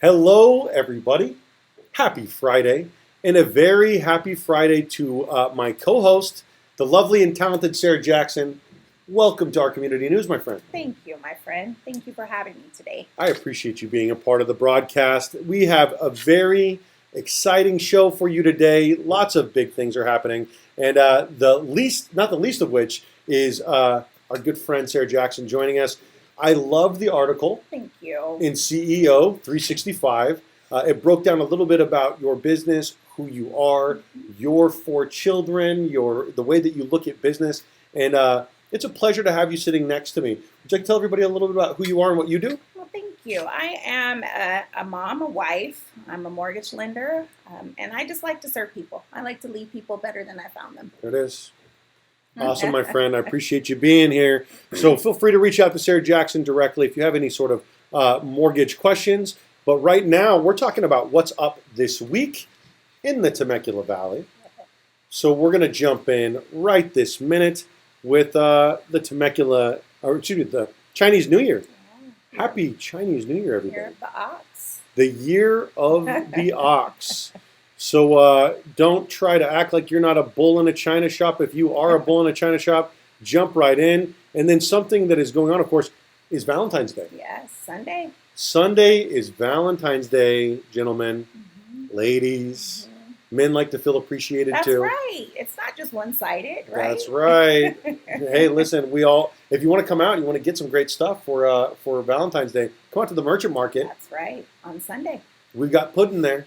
Hello, everybody. Happy Friday, and a very happy Friday to my co-host, the lovely and talented Sarah Jackson. Welcome to our community news, my friend. Thank you, my friend. Thank you for having me today. I appreciate you being a part of the broadcast. We have a very exciting show for you today. Lots of big things are happening, and not the least of which is our good friend Sarah Jackson joining us. I love the article. Thank you. In CEO 365. It broke down a little bit about your business, who you are, your four children, the way that you look at business, and it's a pleasure to have you sitting next to me. Would you like to tell everybody a little bit about who you are and what you do? Well, thank you. I am a mom, a wife. I'm a mortgage lender, and I just like to serve people. I like to leave people better than I found them. There it is. Awesome, my friend. I appreciate you being here. So feel free to reach out to Sarah Jackson directly if you have any sort of mortgage questions. But right now, we're talking about what's up this week in the Temecula Valley. So we're going to jump in right this minute with the Chinese New Year. Happy Chinese New Year, everybody. Year of the Ox. The Year of the Ox. So don't try to act like you're not a bull in a china shop. If you are a bull in a china shop, jump right in. And then something that is going on, of course, is Valentine's Day. Yes, Sunday. Sunday is Valentine's Day, gentlemen, ladies. Men like to feel appreciated That's too. right. It's not just one-sided, right? That's right. Hey, listen, if you want to come out and you want to get some great stuff for Valentine's Day, come out to the Merchant Market. That's right. On Sunday. We've got pudding there.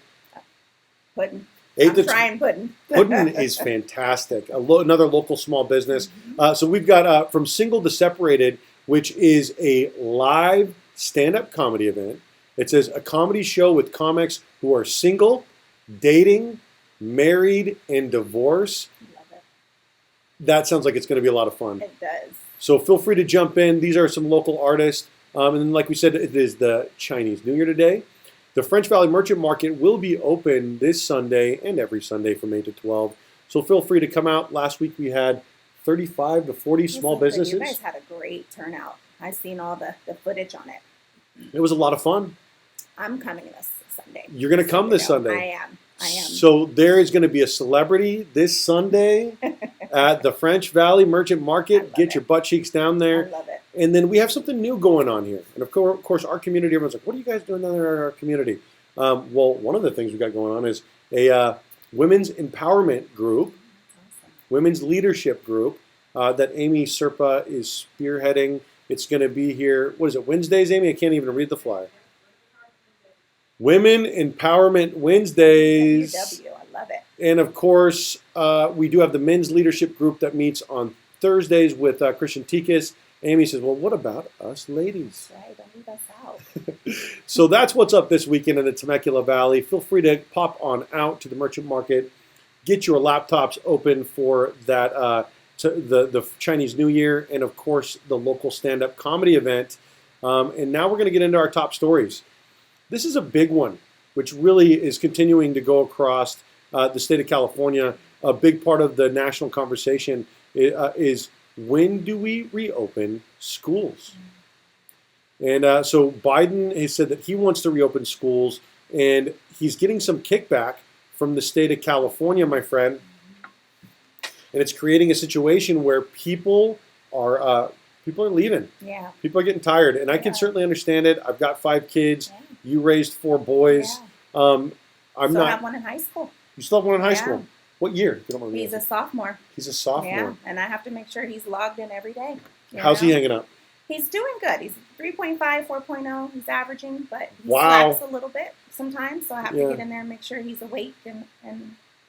Pudding. I'm trying pudding. Pudding is fantastic. Another local small business. So we've got From Single to Separated, which is a live stand-up comedy event. It says a comedy show with comics who are single, dating, married, and divorced. Love it. That sounds like it's going to be a lot of fun. It does. So feel free to jump in. These are some local artists. And then, like we said, it is the Chinese New Year today. The French Valley Merchant Market will be open this Sunday and every Sunday from 8 to 12. So feel free to come out. Last week we had 35 to 40 small businesses. You guys had a great turnout. I've seen all the footage on it. It was a lot of fun. I'm coming this Sunday. You're going to come this Sunday. I am. So there is going to be a celebrity this Sunday at the French Valley Merchant Market. Get your butt cheeks down there. I love it. And then we have something new going on here. And of course, our community, everyone's like, what are you guys doing down there in our community? Well, one of the things we got going on is a women's empowerment group, women's leadership group that Amy Serpa is spearheading. It's going to be here, what is it, Wednesdays, Amy? I can't even read the flyer. Women Empowerment Wednesdays. WW, I love it. And of course, we do have the men's leadership group that meets on Thursdays with Christian Tikas. Amy says, well, what about us ladies? Right, don't leave us out. So that's what's up this weekend in the Temecula Valley. Feel free to pop on out to the Merchant Market. Get your laptops open for that the Chinese New Year and, of course, the local stand-up comedy event. And now we're going to get into our top stories. This is a big one, which really is continuing to go across the state of California. A big part of the national conversation is when do we reopen schools? And so Biden has said that he wants to reopen schools, and he's getting some kickback from the state of California, my friend. And it's creating a situation where people are leaving. Yeah. People are getting tired, and I can certainly understand it. I've got 5 kids. Yeah. You raised 4 boys. Yeah. I have one in high school. You still have one in high Yeah. school. What year? If you don't mind me He's a asking. sophomore. He's a sophomore. Yeah, and I have to make sure he's logged in every day. How's he hanging up? He's doing good. He's 3.5, 4.0. He's averaging, but he Wow. slacks a little bit sometimes, so I have to get in there and make sure he's awake and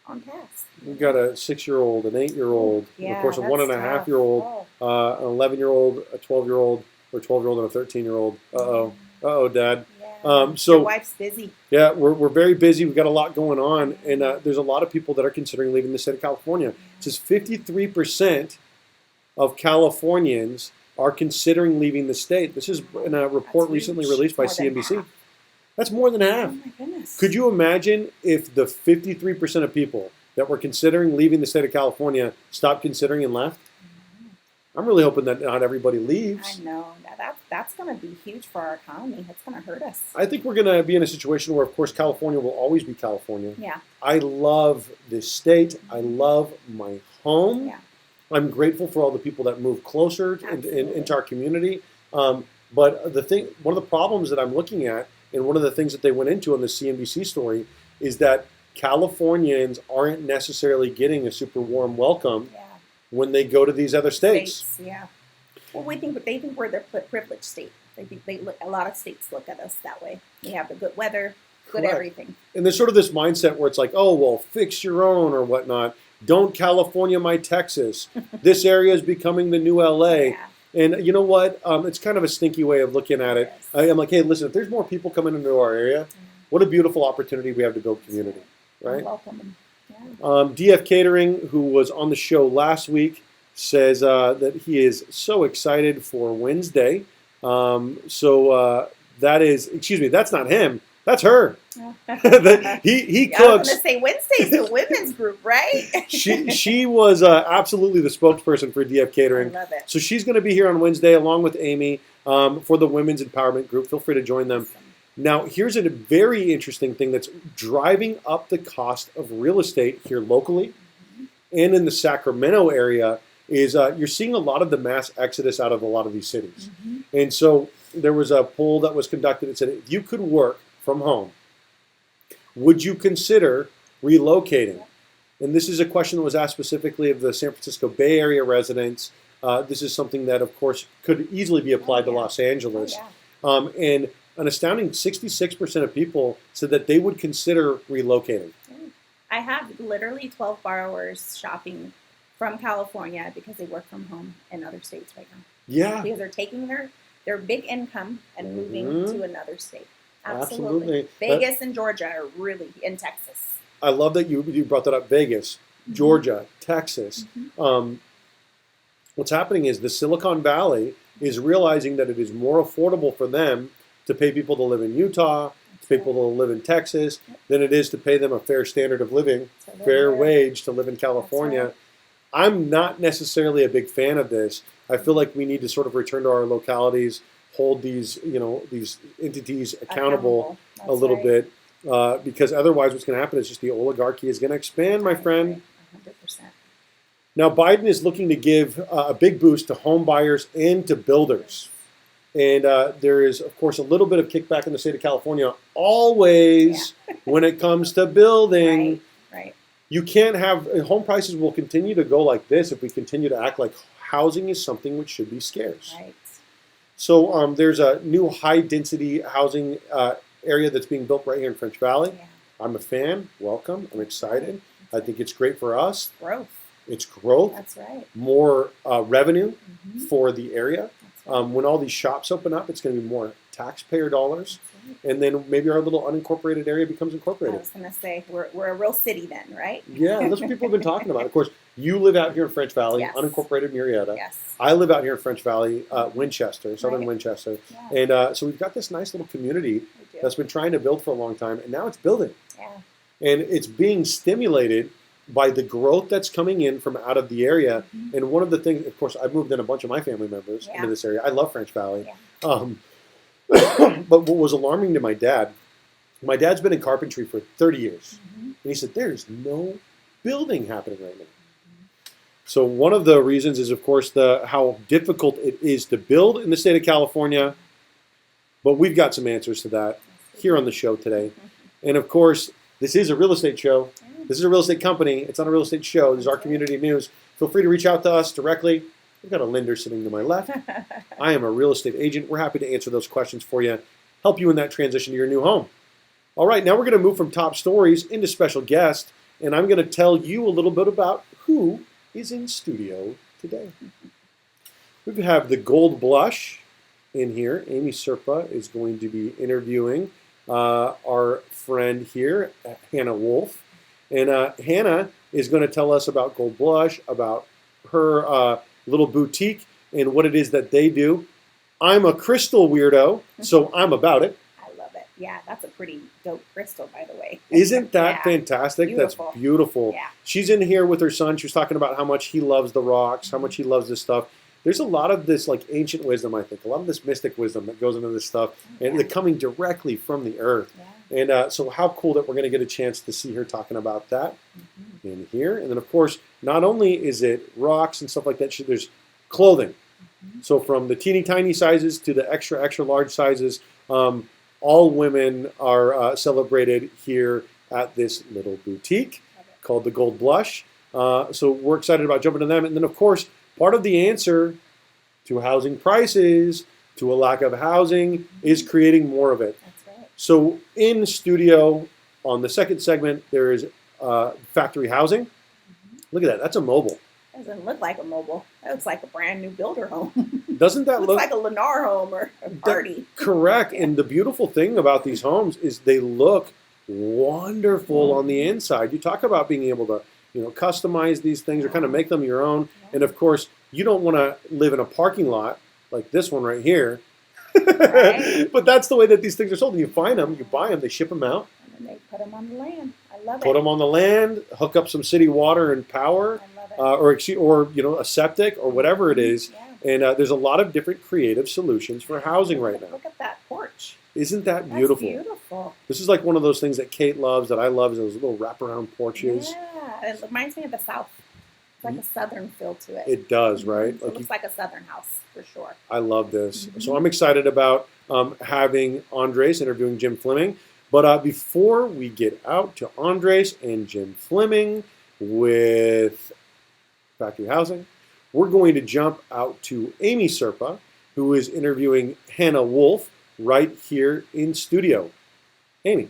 on task. We've got a 6-year-old, an 8-year-old, and of course a that's 1.5-year-old, tough. an 11-year-old, a 12-year-old, or 12-year-old and a 13-year-old. Uh-oh, Dad. Yeah. So your wife's busy. Yeah, we're very busy. We've got a lot going on, and there's a lot of people that are considering leaving the state of California. It says 53% of Californians are considering leaving the state. This is in a report recently released by CNBC. That's more than half. Oh my goodness. Could you imagine if the 53% of people that were considering leaving the state of California stopped considering and left? I'm really hoping that not everybody I leaves. know. That's going to be huge for our economy. It's going to hurt us. I think we're going to be in a situation where, of course, California will always be California. Yeah. I love this state. I love my home. Yeah. I'm grateful for all the people that move closer Absolutely. into our community. But one of the problems that I'm looking at, and one of the things that they went into on the CNBC story, is that Californians aren't necessarily getting a super warm welcome Yeah. when they go to these other states. Yeah. Well, they think we're the privileged state. A lot of states look at us that way. We have the good weather, good Correct. everything. And there's sort of this mindset where it's like, oh, well, fix your own or whatnot. Don't California my Texas. This area is becoming the new LA. Yeah. And you know what? It's kind of a stinky way of looking at it. Yes. I'm like, hey, listen, if there's more people coming into our area, what a beautiful opportunity we have to build community, right? Welcome. Yeah. DF Catering, who was on the show last week, says that he is so excited for Wednesday. That is, excuse me, that's not him. That's her. he I was cooks. going to say Wednesday's the women's group, right? she was absolutely the spokesperson for DF I Catering. love it. So she's going to be here on Wednesday along with Amy for the Women's Empowerment Group. Feel free to join them. Awesome. Now, here's a very interesting thing that's driving up the cost of real estate here locally and in the Sacramento area is you're seeing a lot of the mass exodus out of a lot of these cities. Mhm. And so there was a poll that was conducted that said, if you could work from home, would you consider relocating? And this is a question that was asked specifically of the San Francisco Bay Area residents. This is something that, of course, could easily be applied to yeah. Los Angeles. Oh, And an astounding 66% of people said that they would consider relocating. yeah. I have literally 12 borrowers shopping from California because they work from home in other states right now. Yeah, Because they're taking their big income and moving Mhm. to another state. Absolutely. Vegas and Georgia are really in Texas. I love that you brought that up. Vegas, Georgia, Texas. What's happening is the Silicon Valley is realizing that it is more affordable for them to pay people to live in Utah, to pay people to live in Texas, than it is to pay them a fair standard of living, So they're fair there. wage to live in California. right. I'm not necessarily a big fan of this. I feel like we need to sort of return to our localities, hold these entities accountable That's a little right. bit, because otherwise what's going to happen is just the oligarchy is going to expand, my friend. 100%. Now, Biden is looking to give a big boost to home buyers and to builders. And there is, of course, a little bit of kickback in the state of California, always when it comes to building. Right. You can't have home prices will continue to go like this if we continue to act like housing is something which should be scarce. Right. So there's a new high-density housing area that's being built right here in French Valley. Yeah. I'm a fan. Welcome. I'm excited. I think it's great for us. Growth. It's growth, That's right. more revenue Mhm. for the area. That's right. When all these shops open up, it's going to be more taxpayer dollars. That's right. And then maybe our little unincorporated area becomes I incorporated. was going to say we're a real city then, right? Yeah, that's what people have been talking about. Of course, you live out here in French Valley, Yes. unincorporated Murrieta. Yes. I live out here in French Valley, Winchester, southern Right. Winchester. Yeah. And so we've got this nice little community We do. that's been trying to build for a long time, and now it's building. Yeah. And it's being stimulated by the growth that's coming in from out of the area. Mhm. And one of the things, of course, I've moved in a bunch of my family members Yeah. into this area. I love French Valley. Yeah. But what was alarming to my dad's been in carpentry for 30 years. Mhm. And he said, there's no building happening right now. So one of the reasons is, of course, how difficult it is to build in the state of California. But we've got some answers to that here on the show today. And of course, this is a real estate show. This is a real estate company. It's not a real estate show. This is our community news. Feel free to reach out to us directly. We've got a lender sitting to my left. I am a real estate agent. We're happy to answer those questions for you, help you in that transition to your new home. All right, now we're going to move from top stories into special guest, and I'm going to tell you a little bit about who is in studio today. We have the Gold Blush in here. Amy Serpa is going to be interviewing our friend here, Hannah Wolf. And Hannah is going to tell us about Gold Blush, about her little boutique and what it is that they do. I'm a crystal weirdo, so I'm about it. I love it. Yeah, that's a pretty dope crystal, by the way. Isn't that Yeah. fantastic? Beautiful. That's beautiful. Yeah. She's in here with her son. She was talking about how much he loves the rocks, how much he loves this stuff. there's a lot of this like ancient wisdom, I think, a lot of this mystic wisdom that goes into this stuff, and they're coming directly from the earth. Yeah. And so how cool that we're going to get a chance to see her talking about that in here. And then, of course, not only is it rocks and stuff like that, there's clothing. So from the teeny tiny sizes to the extra, extra large sizes, all women are celebrated here at this little boutique called the Gold Blush. So we're excited about jumping to them. And then, of course, part of the answer to housing prices, to a lack of housing, is creating more of it. That's right. So in studio, on the second segment, there is factory housing. Look at that. That's a mobile. Doesn't look like a mobile. That looks like a brand new builder home. Doesn't that Looks look like a Lennar home or a party. correct? And the beautiful thing about these homes is they look wonderful on the inside. You talk about being able to, customize these things or kind of make them your own. And of course, you don't want to live in a parking lot like this one right here. Right. But that's the way that these things are sold. And you find them, you buy them, they ship them out, And then they put them on the land. I love it. put them on the land, hook up some city water and power, I love it. or a septic or whatever it is. Yeah. And there's a lot of different creative solutions for housing right now. Look at that porch. Isn't that That's beautiful? beautiful. This is like one of those things that Kate loves, that I love, is those little wraparound porches. Yeah, it reminds me of the South. It's like a southern feel to it. It does, right? It looks like a southern house for sure. I love this. So I'm excited about having Andres interviewing Jim Fleming. But before we get out to Andres and Jim Fleming with Factory Housing, we're going to jump out to Amy Serpa, who is interviewing Hannah Wolf right here in studio. Amy.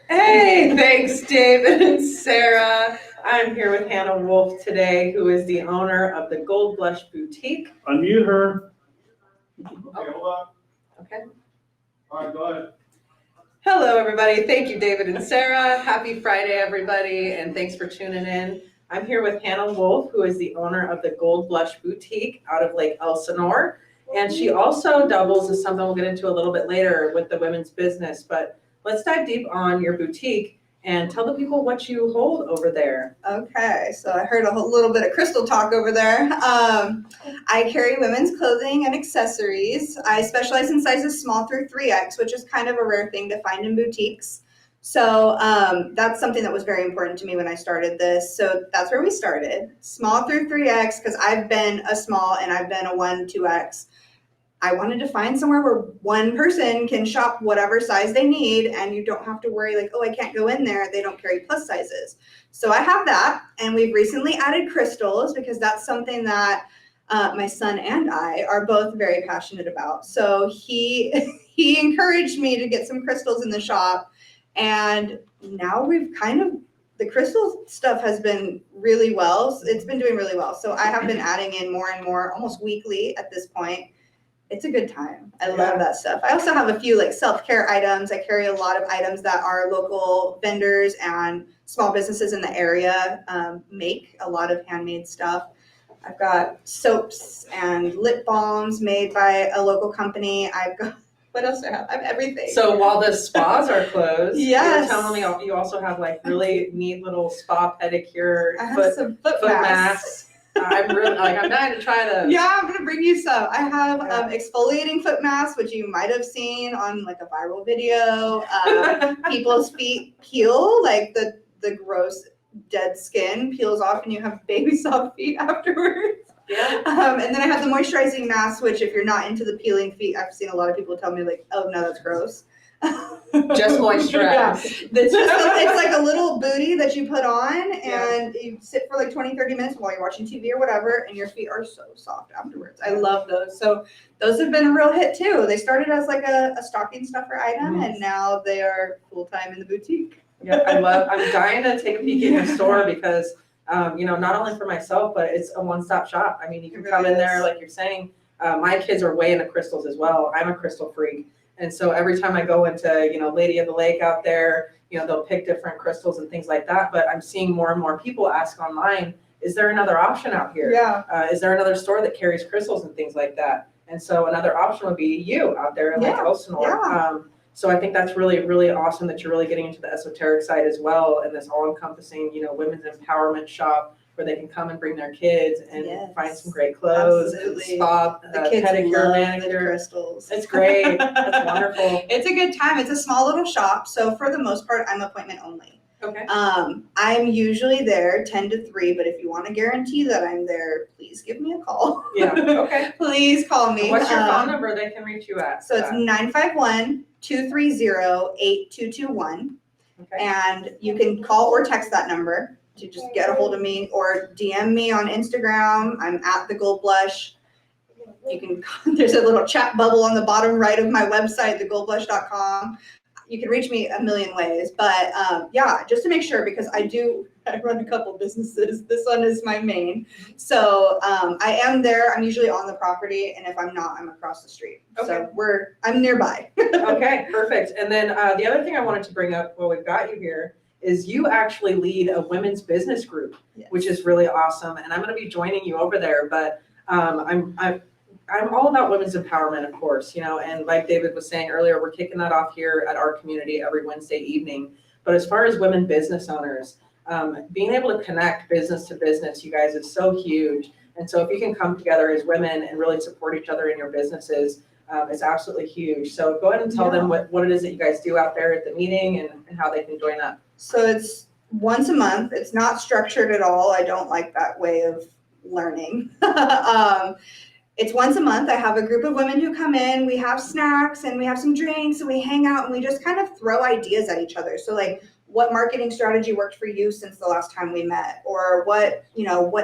Hey, thanks, David and Sarah. I'm here with Hannah Wolf today, who is the owner of the Gold Blush Boutique. Unmute her. Oh, Okay, hold on. okay. All right, go ahead. Hello, everybody. Thank you, David and Sarah. Happy Friday, everybody, and thanks for tuning in. I'm here with Hannah Wolf, who is the owner of the Gold Blush Boutique out of Lake Elsinore. And she also doubles as something we'll get into a little bit later with the women's business. But let's dive deep on your boutique and tell the people what you hold over there. Okay, so I heard a whole little bit of crystal talk over there. I carry women's clothing and accessories. I specialize in sizes small through 3X, which is kind of a rare thing to find in boutiques. So that's something that was very important to me when I started this. So that's where we started, small through 3X, because I've been a small and I've been a 1, 2X. I wanted to find somewhere where one person can shop whatever size they need and you don't have to worry like, oh, I can't go in there. They don't carry plus sizes. So I have that. And we've recently added crystals because that's something that my son and I are both very passionate about. So he encouraged me to get some crystals in the shop. And now we've the crystal stuff has been really well. It's been doing really well. So I have been adding in more and more, almost weekly at this point. It's a good time. I love that stuff. I also have a few like self-care items. I carry a lot of items that our local vendors and small businesses in the area make a lot of handmade stuff. I've got soaps and lip balms made by a local company. I've got, what else do I have? I have everything. So while the spas are closed, Yes. you're telling me you also have like really neat little spa pedicure I have some foot foot masks. masks. I'm really I'm dying to try those. Yeah, I'm gonna bring you some. I have exfoliating foot masks, which you might have seen on like a viral video. People's feet peel, like the gross dead skin peels off, and you have baby soft feet afterwards. Yeah. And then I have the moisturizing mask, which if you're not into the peeling feet, I've seen a lot of people tell me like, oh no, that's gross. Just moisturize. Yeah. It's like a little booty that you put on and you sit for like 20, 30 minutes while you're watching TV or whatever, and your feet are so soft afterwards. I love those. So those have been a real hit too. They started as like a stocking stuffer item, and now they are full-time in the boutique. Yeah, I'm dying to take a peek in your store because, not only for myself, but it's a one-stop shop. I mean, you can come in there, like you're saying. My kids are way into crystals as well. I'm a crystal freak. And so every time I go into, Lady of the Lake out there, they'll pick different crystals and things like that. But I'm seeing more and more people ask online, is there another option out here? Yeah. Is there another store that carries crystals and things like that? And so another option would be you out there in Lake Elsinore. Yeah. So I think that's really, really awesome that you're really getting into the esoteric side as well, and this all-encompassing, women's empowerment shop where they can come and bring their kids and Yes. find some great clothes, Absolutely. and spa, The kids pedicure, love the manicure. crystals. It's great. That's wonderful. It's a good time. It's a small little shop, so for the most part, I'm appointment only. Okay. I'm usually there 10 to 3, but if you want to guarantee that I'm there, please give me a call. Yeah. Okay. Please call me. What's your phone number they can reach you at? So it's 951-230-8221. Okay. And you can call or text that number to just get a hold of me, or DM me on Instagram. I'm at the Gold Blush. You can, there's a little chat bubble on the bottom right of my website, thegoldblush.com. You can reach me a million ways, but yeah, just to make sure, because I run a couple businesses. This one is my main. So I am there. I'm usually on the property, and if I'm not, I'm across the street. Okay. So I'm nearby. Okay, perfect. And then the other thing I wanted to bring up while we've got you here is you actually lead a women's business group, Yes. which is really awesome. And I'm going to be joining you over there, but I'm all about women's empowerment, of course, and like David was saying earlier, we're kicking that off here at our community every Wednesday evening. But as far as women business owners, being able to connect business to business, you guys, is so huge. And so if you can come together as women and really support each other in your businesses, it's absolutely huge. So go ahead and tell them what it is that you guys do out there at the meeting and how they can join up. So it's once a month. It's not structured at all. I don't like that way of learning. It's once a month. I have a group of women who come in. We have snacks and we have some drinks and we hang out and we just kind of throw ideas at each other. So like, what marketing strategy worked for you since the last time we met? Or what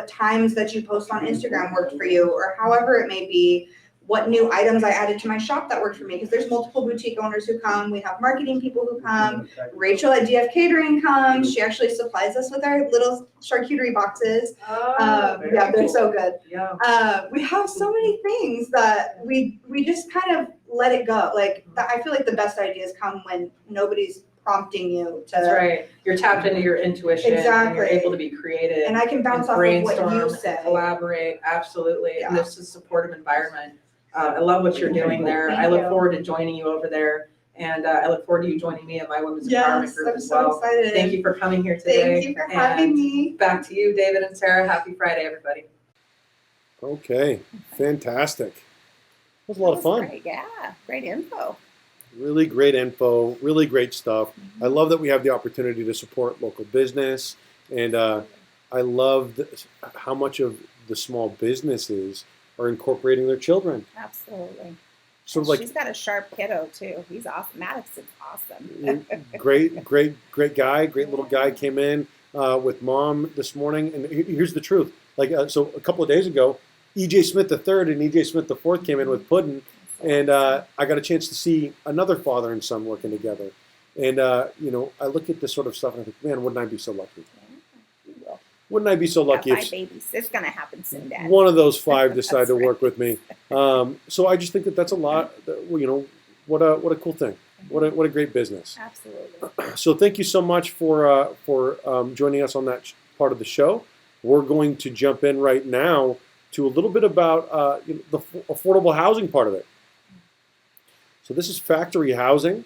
times that you post on Instagram worked for you, or however it may be. What new items I added to my shop that worked for me, because there's multiple boutique owners who come. We have marketing people who come. Rachel at DF Catering comes. She actually supplies us with our little charcuterie boxes. Yeah, they're so good. Yeah. We have so many things that we just kind of let it go. Like I feel like the best ideas come when nobody's prompting you to. That's right. You're tapped into your intuition. And you're Exactly. able to be creative. And I can bounce and off of brainstorm, what you say. collaborate, absolutely. Yeah. And this is a supportive environment. I love what you're doing there. Thank I look you. forward to joining you over there. And I look forward to you joining me at my women's empowerment Yes, group I'm as so well. excited. Thank you for coming here today. Thank you for having And me. back to you, David and Sarah. Happy Friday, everybody. Okay, fantastic. That was a lot of fun. Great. Yeah, great info. Really great info, really great stuff. I love that we have the opportunity to support local business, and I love how much of the small businesses are incorporating their children. Absolutely. Sort of like She's got a sharp kiddo too. He's awesome. Maddox is awesome. great guy, great little guy came in with mom this morning, and here's the truth. So a couple of days ago, E.J. Smith III and E.J. Smith IV came in with Puddin', and I got a chance to see another father and son working together. And I look at this sort of stuff and I think, man, wouldn't I be so lucky? Wouldn't I be so lucky Got if 5 babies. It's gonna happen soon, Dad. one of those 5 decide to That's work with me? So I just think that's a lot. What a cool thing. What a great business. Absolutely. So thank you so much for joining us on that part of the show. We're going to jump in right now to a little bit about the affordable housing part of it. So this is Factory Housing.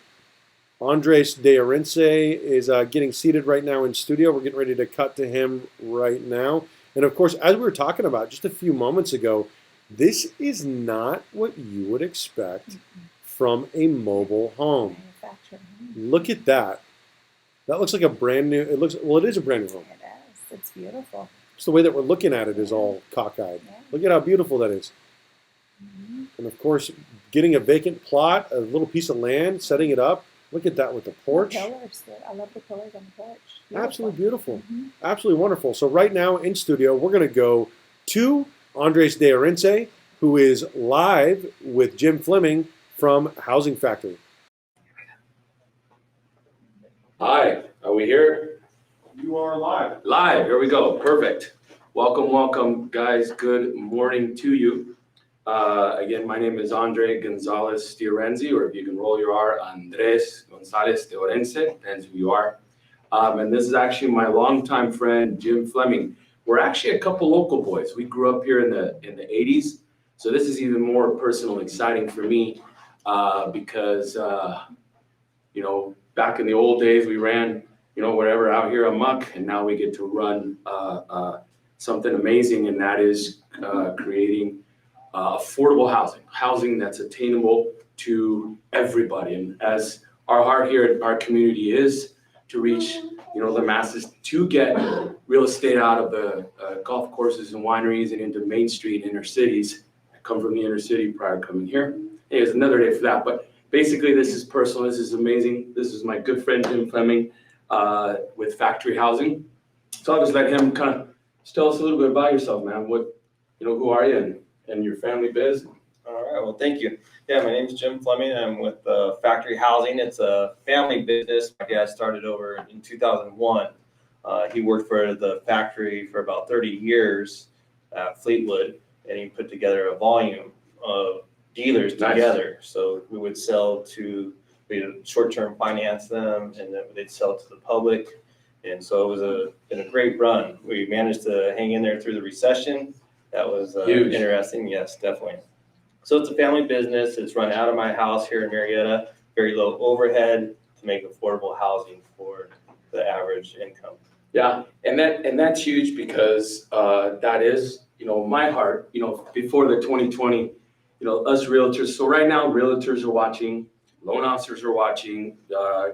Andres De Arince is getting seated right now in studio. We're getting ready to cut to him right now. And of course, as we were talking about just a few moments ago, this is not what you would expect from a mobile home. Manufactured home. Look at that. That looks like a brand new, it is a brand new home. It is. It's beautiful. Just the way that we're looking at it is all cockeyed. Yeah. Look at how beautiful that is. Mhm. And of course, getting a vacant plot, a little piece of land, setting it up. Look at that with the porch. The pillars. I love the pillars on the porch. Absolutely beautiful. Mhm. Absolutely wonderful. So right now in studio, we're going to go to Andres De Arince, who is live with Jim Fleming from Housing Factory. Hi, are we here? You are live. Live, here we go, perfect. Welcome, guys, good morning to you. Again, my name is Andre Gonzalez de Orenzi, or if you can roll your R, Andres Gonzalez de Orense, depends who you are. And this is actually my longtime friend, Jim Fleming. We're actually a couple local boys. We grew up here in the 80s, so this is even more personal exciting for me because, back in the old days, we ran, whatever out here amok, and now we get to run something amazing, and that is creating affordable housing that's attainable to everybody. And as our heart here at our community is to reach, the masses, to get real estate out of the golf courses and wineries and into Main Street inner cities. I come from the inner city prior to coming here. It's another day for that, but basically this is personal. This is amazing. This is my good friend Jim Fleming with Factory Housing. So I'll just let him kind of tell us a little bit about yourself, man. Who are you and your family biz? All right, well, thank you. Yeah, my name is Jim Fleming. I'm with Factory Housing. It's a family business. My dad started over in 2001. He worked for the factory for about 30 years at Fleetwood, and he put together a volume of dealers together. So we would we'd short-term finance them, and then they'd sell it to the public. And so it was been a great run. We managed to hang in there through the recession. That was Huge. Interesting. Yes, definitely. So it's a family business. It's run out of my house here in Marietta. Very low overhead to make affordable housing for the average income. Yeah, and that's huge because that is, my heart, before the 2020, us realtors. So right now, realtors are watching, loan officers are watching,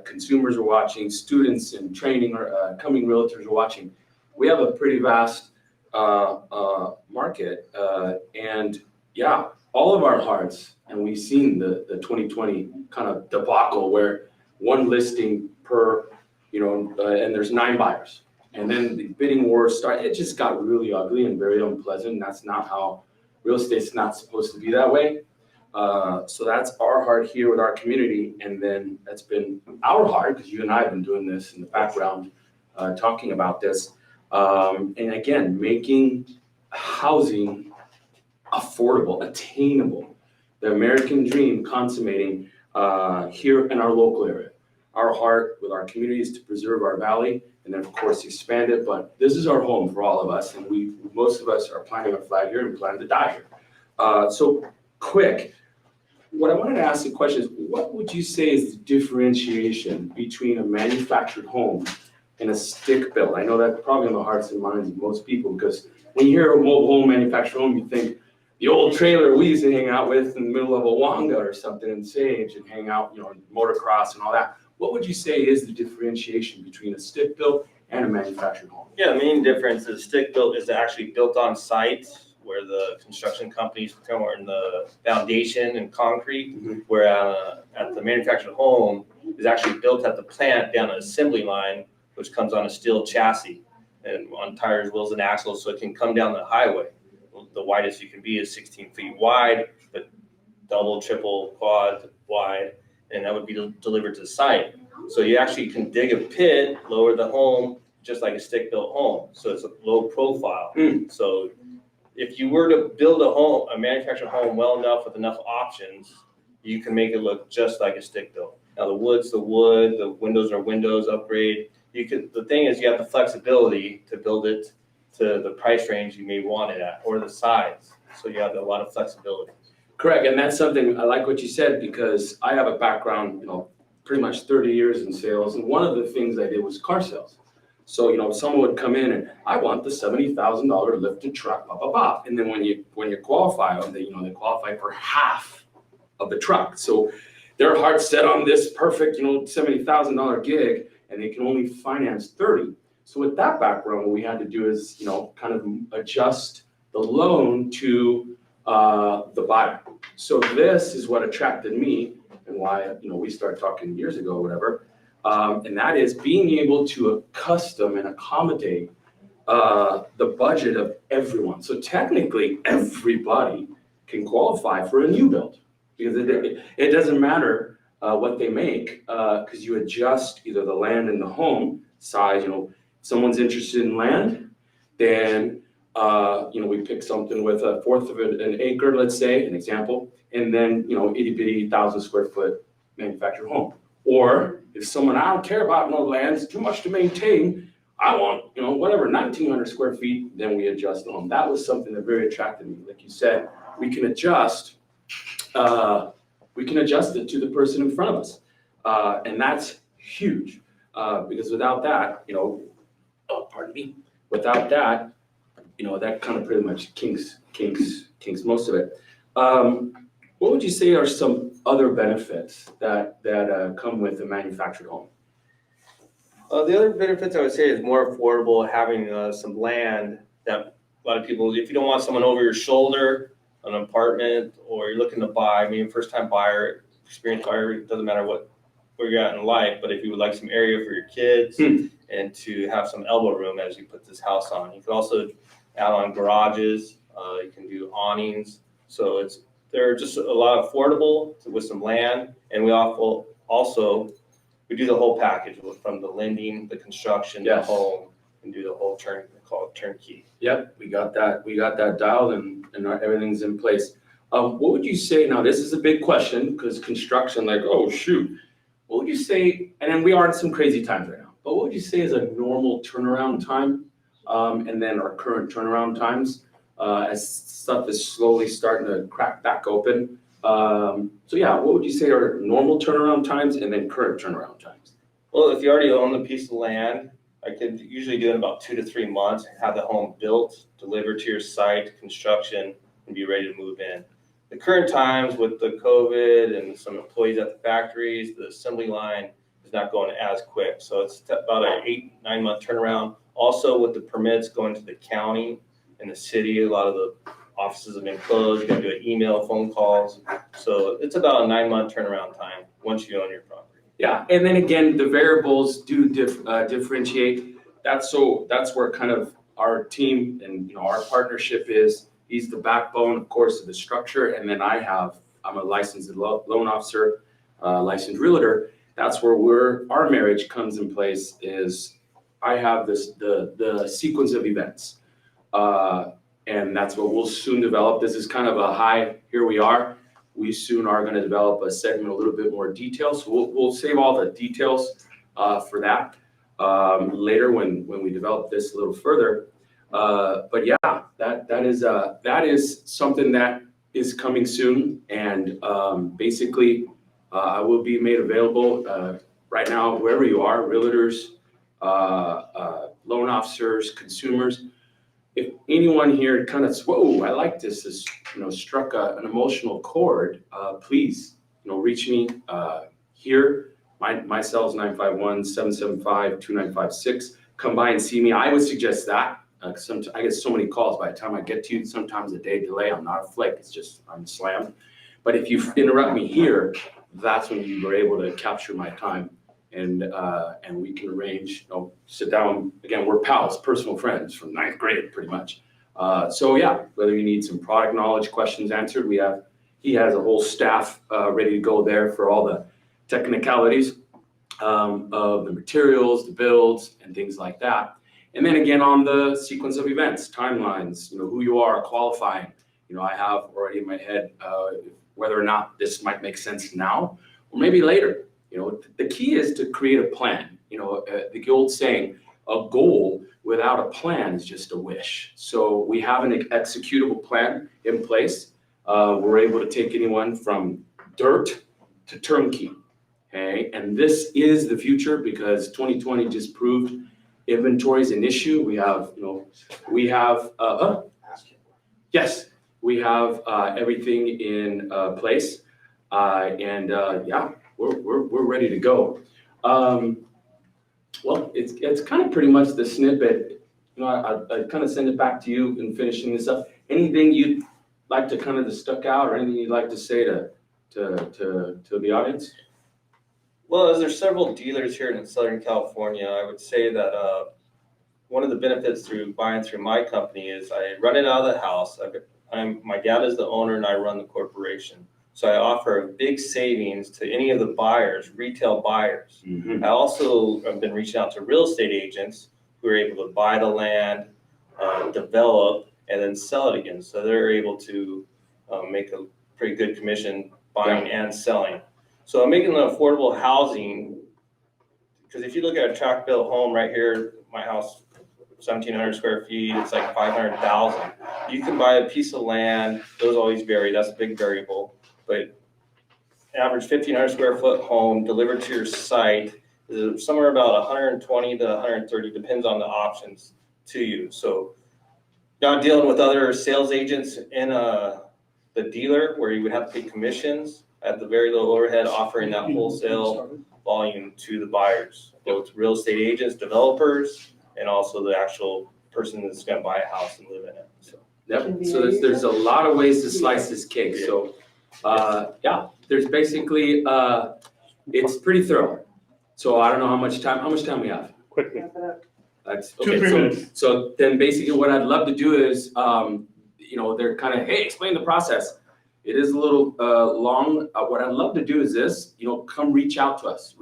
consumers are watching, students in training or coming realtors are watching. We have a pretty vast market, and yeah, all of our hearts, and we've seen the 2020 kind of debacle where one listing per, and there's 9 buyers. And then the bidding wars start. It just got really ugly and very unpleasant. That's not how real estate's not supposed to be that way. So that's our heart here with our community. And then that's been our heart, because you and I have been doing this in the background, talking about this. And again, making housing affordable, attainable, the American dream consummating here in our local area. Our heart with our community is to preserve our valley and then of course expand it, but this is our home for all of us, and most of us are planting a flag here and plan to die here. So quick, what I wanted to ask the question is, what would you say is the differentiation between a manufactured home and a stick built? I know that's probably on the hearts and minds of most people, because when you hear a mobile home, manufactured home, you think the old trailer we used to hang out with in the middle of a Wanga or something in Sage and hang out, motocross and all that. What would you say is the differentiation between a stick built and a manufactured home? Yeah, the main difference is stick built is actually built on site, where the construction companies come in the foundation and concrete, where at the manufactured home is actually built at the plant down an assembly line, which comes on a steel chassis and on tires, wheels, and axles, so it can come down the highway. The widest you can be is 16 feet wide, but double, triple, quad wide, and that would be delivered to the site. So you actually can dig a pit, lower the home, just like a stick-built home. So it's a low profile. So if you were to build a manufactured home well enough with enough options, you can make it look just like a stick-built. Now the wood's the wood, the windows are windows upgrade. The thing is, you have the flexibility to build it to the price range you may want it at, or the size. So you have a lot of flexibility. Correct, and that's something, I like what you said, because I have a background, pretty much 30 years in sales, and one of the things I did was car sales. So, someone would come in and I want the $70,000 lifted truck, blah, blah, blah. And then when you qualify them, they qualify for half of the truck. So their heart's set on this perfect, $70,000 gig, and they can only finance 30. So with that background, what we had to do is, kind of adjust the loan to the buyer. So this is what attracted me and why, we started talking years ago, whatever. And that is being able to custom and accommodate the budget of everyone. So technically, everybody can qualify for a new build, because it doesn't matter what they make, because you adjust either the land and the home size. Someone's interested in land, then we pick something with a fourth of an acre, let's say, an example, and then itty bitty 1,000 square foot manufactured home. Or if someone, I don't care about no land, it's too much to maintain, I want, 1,900 square feet, then we adjust the home. That was something that very attracted me. Like you said, we can adjust it to the person in front of us. And that's huge, because without that, without that, that kind of pretty much kinks most of it. What would you say are some other benefits that come with a manufactured home? The other benefits I would say is more affordable, having some land that a lot of people, if you don't want someone over your shoulder, an apartment, or you're looking to buy, first time buyer, experienced buyer, it doesn't matter where you're at in life, but if you would like some area for your kids and to have some elbow room as you put this house on. You could also add on garages, you can do awnings. So they're just a lot affordable with some land, and we do the whole package from the lending, the construction, the home, and do the whole call it turnkey. Yep, we got that dialed and everything's in place. What would you say, now this is a big question because construction, like, oh shoot, what would you say, and then we are in some crazy times right now, but what would you say is a normal turnaround time and then our current turnaround times as stuff is slowly starting to crack back open? So yeah, what would you say are normal turnaround times and then current turnaround times? Well, if you already own the piece of land, I could usually do it in about 2 to 3 months, have the home built, delivered to your site, construction, and be ready to move in. The current times with the COVID and some employees at the factories, the assembly line is not going as quick. So it's about an 8-9 month turnaround. Also with the permits going to the county and the city, a lot of the offices have been closed. You got to do an email, phone calls. So it's about a 9 month turnaround time once you own your property. Yeah, and then again, the variables do differentiate. That's where kind of our team and our partnership is. He's the backbone, of course, of the structure, and then I'm a licensed loan officer, licensed realtor. That's where our marriage comes in place. Is I have the sequence of events, and that's what we'll soon develop. This is kind of a high. Here we are. We soon are going to develop a segment a little bit more detail. So we'll save all the details for that later when we develop this a little further. But yeah, that is something that is coming soon, and basically I will be made available right now wherever you are, realtors, loan officers, consumers. If anyone here kind of, whoa, I like this struck an emotional chord, please, reach me here. My cell is 951-775-2956. Come by and see me. I would suggest that. I get so many calls by the time I get to you, sometimes a day delay. I'm not a flake, it's just I'm slammed. But if you interrupt me here, that's when you were able to capture my time. And we can arrange, sit down. Again, we're pals, personal friends from 9th grade, pretty much. So yeah, whether you need some product knowledge questions answered, he has a whole staff ready to go there for all the technicalities of the materials, the builds, and things like that. And then again, on the sequence of events, timelines, who you are, qualifying. I have already in my head whether or not this might make sense now or maybe later. The key is to create a plan. The old saying, a goal without a plan is just a wish. So we have an executable plan in place. We're able to take anyone from dirt to turnkey. Okay, and this is the future because 2020 just proved inventory is an issue. We have everything in place, and yeah. We're ready to go. Well, it's kind of pretty much the snippet. I kind of send it back to you in finishing this up. Anything you'd like to kind of stuck out, or anything you'd like to say to the audience? Well, as there's several dealers here in Southern California, I would say that one of the benefits through buying through my company is I run it out of the house. My dad is the owner, and I run the corporation. So I offer big savings to any of the buyers, retail buyers. Mm-hmm. I also have been reaching out to real estate agents who are able to buy the land, develop, and then sell it again. So they're able to make a pretty good commission buying and selling. So I'm making the affordable housing, because if you look at a tract built home right here, my house, 1,700 square feet, it's like $500,000. You can buy a piece of land, those always vary, that's a big variable. But average 1,500 square foot home delivered to your site is somewhere about 120 to 130, depends on the options to you. So Not dealing with other sales agents in the dealer where you would have to pay commissions at the very low overhead, offering that wholesale volume to the buyers, both real estate agents, developers, and also the actual person that's gonna buy a house and live in it, so. Yep, so there's a lot of ways to slice this cake, so, yeah, there's basically, it's pretty thorough. So I don't know how much time we have? Quickly. That's, 2-3 okay, minutes. so then basically what I'd love to do is, you know, they're kind of, hey, explain the process. It is a little long. What I'd love to do is this, you know, come reach out to us,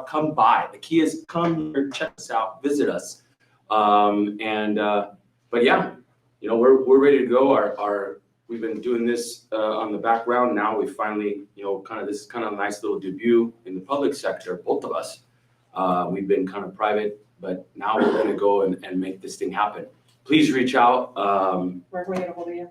come by. The key is come here, check us out, visit us. But yeah, you know, we're ready to go. We've been doing this on the background. Now we finally, you know, this is kind of a nice little debut in the public sector, both of us. We've been kind of private, but now we're gonna go and make this thing happen. Please reach out. Where can we get a hold of you?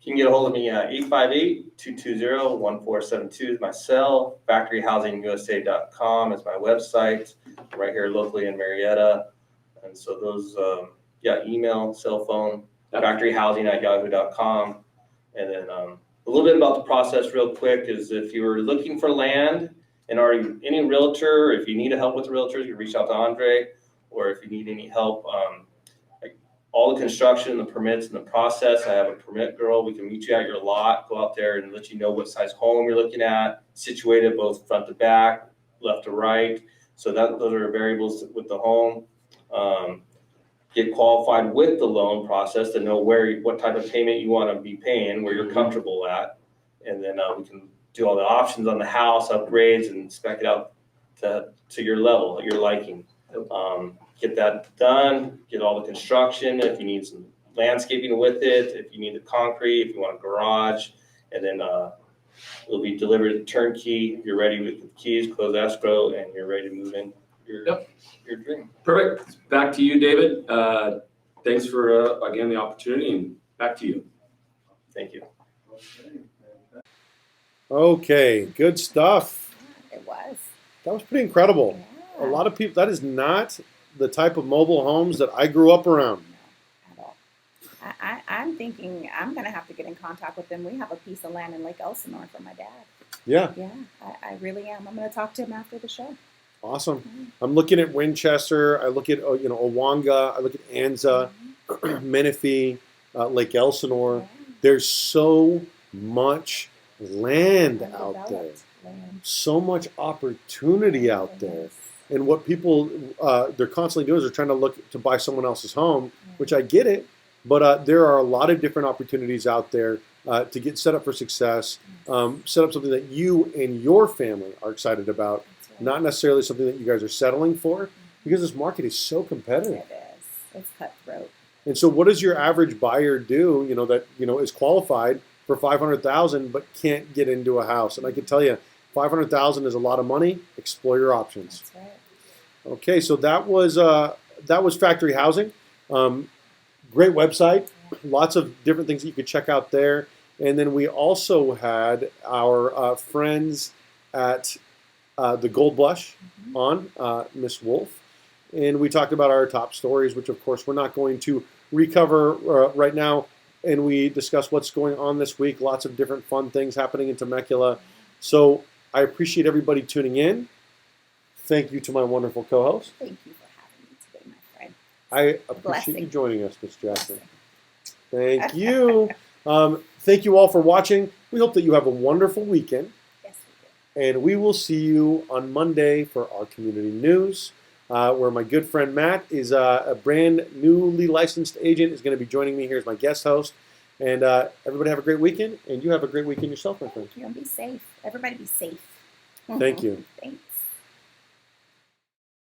You can get a hold of me at 858-220-1472 is my cell. FactoryHousingUSA.com is my website, right here locally in Marietta. And so those, email, cell phone, factoryhousing@yahoo.com. And then a little bit about the process real quick is if you're looking for land and are any realtor, if you need help with realtors, you reach out to Andre, or if you need any help, all the construction, the permits, and the process. I have a permit girl. We can meet you at your lot, go out there and let you know what size home you're looking at, situated both front to back, left to right. So those are variables with the home. Get qualified with the loan process to know what type of payment you want to be paying, where you're comfortable at. And then we can do all the options on the house, upgrades, and spec it out to your level, your liking. Get that done, get all the construction, if you need some landscaping with it, if you need the concrete, if you want a garage, and then it'll be delivered turnkey. You're ready with the keys, close escrow, and you're ready to move in your dream. Perfect. Back to you, David. Thanks for, again, the opportunity, and back to you. Thank you. Okay, good stuff. It was. That was pretty incredible. Yeah. A lot of people, that is not the type of mobile homes that I grew up around. No, at all. I'm thinking I'm going to have to get in contact with them. We have a piece of land in Lake Elsinore for my dad. Yeah, Yeah, I really am. I'm going to talk to him after the show. awesome. I'm looking at Winchester. I look at, Owanga. I look at Anza, Menifee, Lake Elsinore. Yeah. There's so much land out Undeveloped there. land. So much opportunity out there. And what people, they're constantly doing is they're trying to look to buy someone else's home, which I get it. But there are a lot of different opportunities out there to get set up for success, set up something that you and your family are excited about, That's right. not necessarily something that you guys are settling for, because this market is so competitive. It is. It's cutthroat. And so, what does your average buyer do? That is qualified for $500,000 but can't get into a house. And I can tell you, $500,000 is a lot of money. Explore your options. That's right. Okay, so that was Factory Housing. Great website, lots of different things that you could check out there. And then we also had our friends at the Gold Blush on, Miss Wolf. And we talked about our top stories, which of course we're not going to recover right now. And we discussed what's going on this week, lots of different fun things happening in Temecula. So I appreciate everybody tuning in. Thank you to my wonderful co-host. Thank you for having me today, my friend. I appreciate Blessing. you joining us, Ms. Jackson. Blessing. Thank you. Thank you all for watching. We hope that you have a wonderful weekend. Yes, we do. And we will see you on Monday for our community news, where my good friend Matt is a brand newly licensed agent, is going to be joining me here as my guest host. And everybody have a great weekend, and you have a great weekend yourself, my friend. Thank you, and be safe. Everybody be safe. Thank you. Thanks.